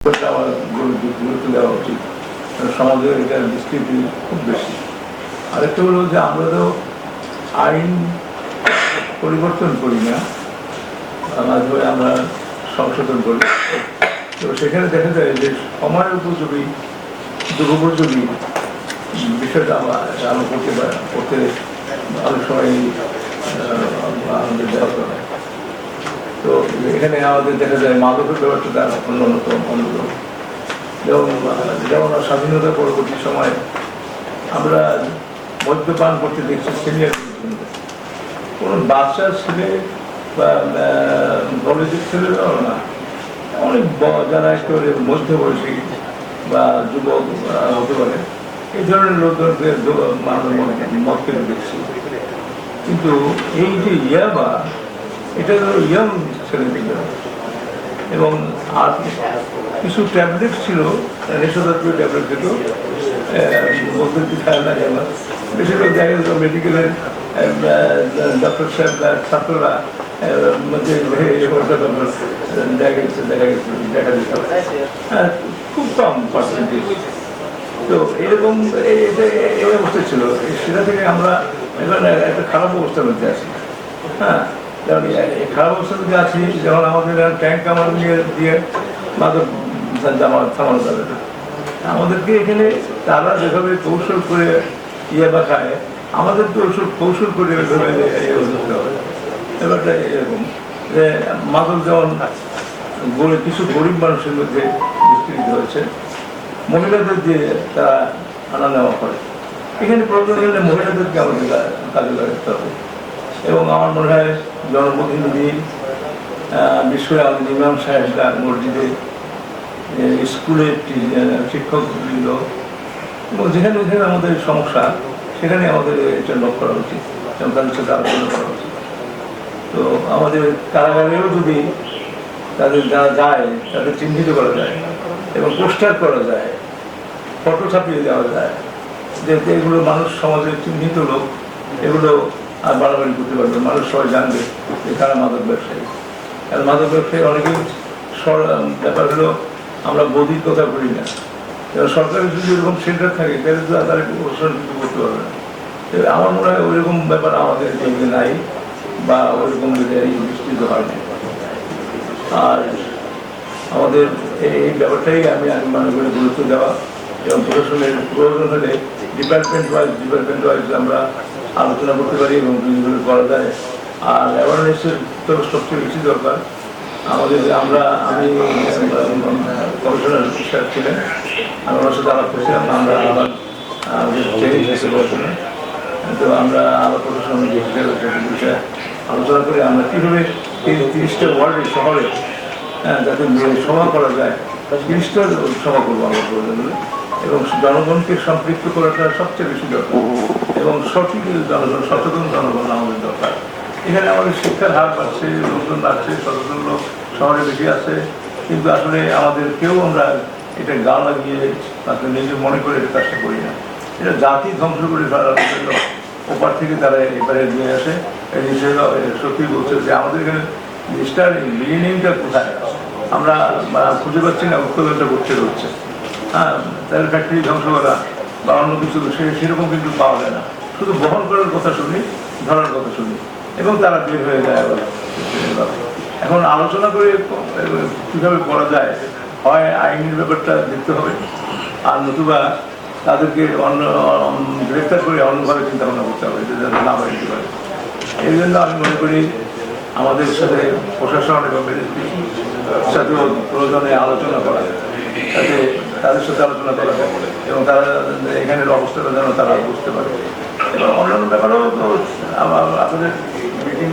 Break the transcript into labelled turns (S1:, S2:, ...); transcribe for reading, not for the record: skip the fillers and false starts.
S1: আমার গুরুত্ব দেওয়া উচিত, সমাজের এটার বিস্তৃতি খুব বেশি। আরেকটা হলো যে আমরা তো আইন পরিবর্তন করি না, মাঝে মাঝে আমরা সংশোধন করি। তো সেখানে দেখা যায় যে সময় উপযোগী দুরুপযোগী বিষয়টা আমরা করতে অনেক সময় আমাদের দেওয়া হয়। তো এখানে আমাদের দেখা যায় মাদকের ব্যাপারটা অন্যতম অন্যতম। যেমন স্বাধীনতা পরবর্তী সময় আমরা মদ্যপান করতে দেখছি সিনিয়র কোনো বাচ্চা ছেলে বা কলেজের ছেলেরাও না, অনেক যারা একেবারে মধ্যবয়সী বা যুবক হতে পারে এই ধরনের লোকজনকে মদ খেতে দেখছি। কিন্তু এই যে ইয়াবা, এটা ইয়ং ছেলেমেয়েরা এবং আর কিছু ট্যাবলেট ছিল, নেশাজাতীয় ট্যাবলেট ছিল, বলতে খায় না যেন বেশিরভাগ দেখা যেত মেডিকেলের ডক্টর সাহেব ছাত্ররা দেখা যেত খুব কম পার্সেন্টেজ। তো এরকম এই অবস্থা ছিল, সেটা থেকে আমরা এবার একটা খারাপ অবস্থার মধ্যে আছি। হ্যাঁ, যেমন খারাপ অবস্থার মধ্যে আছি, যেমন আমাদের ট্যাঙ্ক আমার দিয়ে মাদক থামানো যাবে না। আমাদেরকে এখানে তারা যেভাবে কৌশল করে বা খায়, আমাদের তো ওসব কৌশল করে ধরতে হবে। ব্যাপারটা এরকম যে মাদক যেমন কিছু গরিব মানুষের মধ্যে বিস্তৃত হয়েছে, মহিলাদের দিয়ে তারা আনা নেওয়া করে। এখানে প্রয়োজন হলে মহিলাদেরকে আমাদের কাজে লাগাতে হবে। এবং আমার মনে হয় জনপ্রতিনিধি, বিশেষ করে আমাদের ইমাম সাহেবরা মসজিদে, স্কুলের শিক্ষকবৃন্দ এবং যেখানে যেখানে আমাদের সমস্যা সেখানে আমাদের এটা লক্ষ্য করা উচিত এবং তাদের সাথে আলোচনা করা উচিত। তো আমাদের কারাগারেও যদি তাদের যারা যায় তাদের চিহ্নিত করা যায় এবং পোস্টার করা যায়, ফটো ছাপিয়ে দেওয়া যায়, যে এগুলো মানুষ সমাজের চিহ্নিত লোক, এগুলো আর বাড়াবাড়ি করতে পারবে, মানুষ সবাই জানবে যে কারা মাদক ব্যবসায়ী। আর মাদক ব্যবসায়ী অনেকেই ব্যাপার হলো আমরা বদির কথা বলি না, সরকারের যদি এরকম সেন্টার থাকে তাহলে তো তারা প্রশাসন কিছু করতে পারবে না। আমার মনে হয় ওইরকম ব্যাপার আমাদের এদিকে নাই বা ওইরকম বিস্তৃত হয়নি। আর আমাদের এই ব্যাপারটাই আমি মনে করি গুরুত্ব দেওয়া এবং প্রশাসনের প্রয়োজন হলে ডিপার্টমেন্ট ওয়াইজ আমরা আলোচনা করতে পারি এবং জিনিসগুলো করা যায়। আর অ্যাওয়ারনেসের তো সবচেয়ে বেশি দরকার আমাদের। আমি কমিশনার স্যার ছিলেন, আমি ওনার সাথে আলাপ করছিলাম, আমরা আবার তো আমরা আবার প্রশাসনের বিষয়ে আলোচনা করে আমরা কীভাবে 30টা ওয়ার্ডের শহরে যাতে সভা করা যায়, 30টা সভা করবো আমরা প্রয়োজন হলে, এবং জনগণকে সম্পৃক্ত করাটা সবচেয়ে বেশি দরকার এবং সঠিক জনগণ, সচেতন জনগণ আমাদের দরকার। এখানে আমাদের শিক্ষার হার বাড়ছে, লোকজন বাড়ছে, সচেতন লোক শহরে বেশি আছে, কিন্তু আসলে আমাদের কেউ আমরা এটা গা লাগিয়ে তাকে নিজে মনে করে এটা কাজটা করি না। এটা জাতি ধ্বংস করে ফেলার জন্য ওপার থেকে তারা এবারে নিয়ে আসে। এই বিষয়টা সত্যি বলছে যে আমাদের এখানে জিনিসটার বিগিনিংটা কোথায় আমরা খুঁজে পাচ্ছি না, উৎপাদনটা করতে হচ্ছে। হ্যাঁ, তাদের ফ্যাক্টরি ধ্বংস করা বা অন্য কিছু সেরকম কিন্তু পাওয়া যায় না, শুধু বহন করার কথা শুনি, ধরার কথা শুনি এবং তারা বের হয়ে যায়। এখন আলোচনা করে কীভাবে করা যায়, হয় আইনের ব্যাপারটা দেখতে হবে, আর নতুবা তাদেরকে গ্রেফতার করে অন্যভাবে চিন্তা ভাবনা করতে হবে যে যাতে না বাড়িতে পারে। এই জন্য আমি মনে করি আমাদের সাথে প্রশাসন এবং মিনিস্ট্রির সাথেও প্রয়োজনে আলোচনা করা, যাতে তাদের সাথে আলোচনা করা যায় এবং তারা এখানের অবস্থাটা যেন তারা বুঝতে পারে। এবং অন্যান্য ব্যাপারেও তো আপনাদের মিটিং